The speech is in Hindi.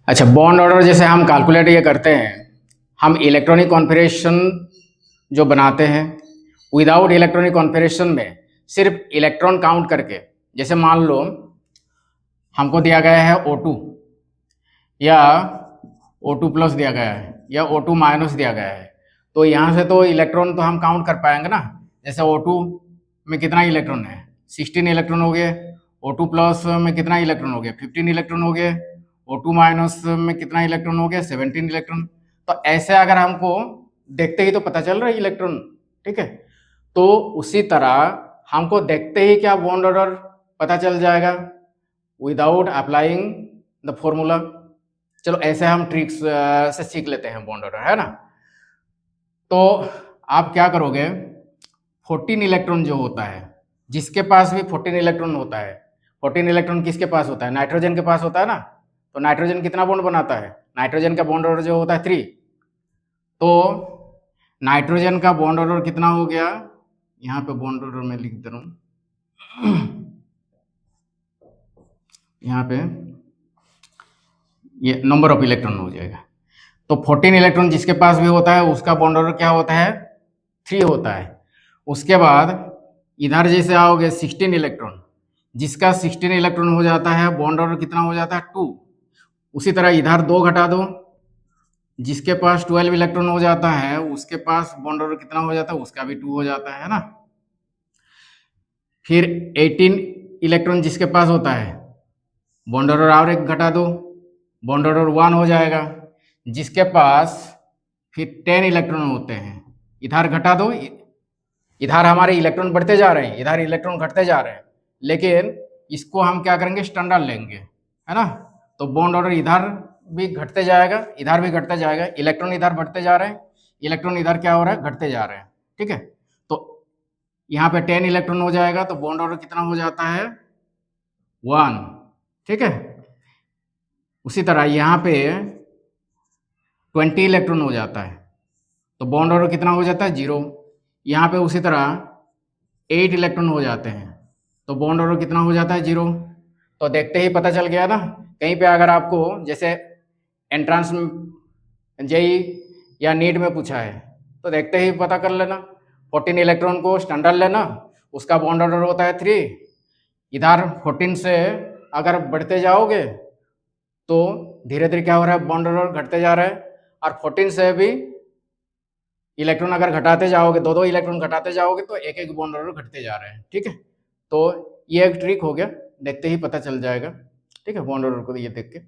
अच्छा, बॉन्ड ऑर्डर जैसे हम कैलकुलेट ये करते हैं, हम इलेक्ट्रॉनिक कॉन्फ़िगरेशन जो बनाते हैं, विदाउट इलेक्ट्रॉनिक कॉन्फ़िगरेशन में सिर्फ इलेक्ट्रॉन काउंट करके, जैसे मान लो हमको दिया गया है O2 या O2 प्लस दिया गया है या O2 माइनस दिया गया है, तो यहाँ से तो इलेक्ट्रॉन तो हम काउंट कर पाएंगे ना। जैसे O2 में कितना इलेक्ट्रॉन है, 16 इलेक्ट्रॉन हो गए। O2 प्लस में कितना इलेक्ट्रॉन हो गया, 15 इलेक्ट्रॉन हो गए। O2 माइनस में कितना इलेक्ट्रॉन हो गया, 17 इलेक्ट्रॉन। तो ऐसे अगर हमको देखते ही तो पता चल रहा है इलेक्ट्रॉन, ठीक है। तो उसी तरह हमको देखते ही क्या बॉन्ड ऑर्डर पता चल जाएगा विदाउट अप्लाइंग द फॉर्मूला। चलो ऐसे हम ट्रिक्स से सीख लेते हैं बॉन्ड ऑर्डर, है ना। तो आप क्या करोगे, 14 इलेक्ट्रॉन जो होता है, जिसके पास भी 14 इलेक्ट्रॉन होता है, 14 इलेक्ट्रॉन किसके पास होता है, नाइट्रोजन के पास होता है ना। तो नाइट्रोजन कितना बॉन्ड बनाता है, नाइट्रोजन का बॉन्ड ऑर्डर जो होता है 3। तो नाइट्रोजन का बॉन्ड ऑर्डर कितना हो गया, यहाँ पे बॉन्ड ऑर्डर में लिख दे रहा हूँ, यहाँ पे ये नंबर ऑफ इलेक्ट्रॉन हो जाएगा। तो 14 इलेक्ट्रॉन जिसके पास भी होता है उसका बॉन्ड ऑर्डर क्या होता है, 3 होता है। उसके बाद इधर जैसे आओगे 16 इलेक्ट्रॉन, जिसका 16 इलेक्ट्रॉन हो जाता है बॉन्ड ऑर्डर कितना हो जाता है, 2। उसी तरह इधर 2 घटा दो, जिसके पास 12 इलेक्ट्रॉन हो जाता है उसके पास बॉन्ड ऑर्डर कितना हो जाता है, उसका भी 2 हो जाता है ना। फिर 18 इलेक्ट्रॉन जिसके पास होता है, बॉन्ड ऑर्डर और एक घटा दो, बॉन्ड ऑर्डर 1 हो जाएगा। जिसके पास फिर 10 इलेक्ट्रॉन होते हैं, इधर घटा दो, इधर हमारे इलेक्ट्रॉन बढ़ते जा रहे हैं, इधर इलेक्ट्रॉन घटते जा रहे हैं, लेकिन इसको हम क्या करेंगे, स्टैंडर्ड लेंगे, है ना। तो बॉन्ड ऑर्डर इधर भी घटते जाएगा, इधर भी घटते जाएगा, इलेक्ट्रॉन इधर बढ़ते जा रहे हैं, इलेक्ट्रॉन इधर क्या हो रहा है, घटते जा रहे हैं, ठीक है। तो यहाँ पे 10 इलेक्ट्रॉन हो जाएगा, तो बॉन्ड ऑर्डर कितना हो जाता है, 1, ठीक है। उसी तरह यहाँ पे 20 इलेक्ट्रॉन हो जाता है, तो बॉन्ड ऑर्डर कितना हो जाता है, 0। यहाँ पे उसी तरह 8 इलेक्ट्रॉन हो जाते हैं, तो बॉन्ड ऑर्डर कितना हो जाता है, 0। तो देखते ही पता चल गया ना। कहीं पे अगर आपको जैसे एंट्रांस जेई या नीट में पूछा है, तो देखते ही पता कर लेना। 14 इलेक्ट्रॉन को स्टैंडर्ड लेना, उसका बॉन्ड ऑर्डर होता है 3। इधर 14 से अगर बढ़ते जाओगे तो धीरे धीरे क्या हो रहा है, बॉन्ड ऑर्डर घटते जा रहा है। और 14 से भी इलेक्ट्रॉन अगर घटाते जाओगे, 2-2 इलेक्ट्रॉन घटाते जाओगे, तो एक एक बॉन्ड ऑर्डर घटते जा रहे हैं, ठीक है। तो ये एक ट्रिक हो गया, देखते ही पता चल जाएगा, ठीक है, बॉन्ड ऑर्डर को ये देख के।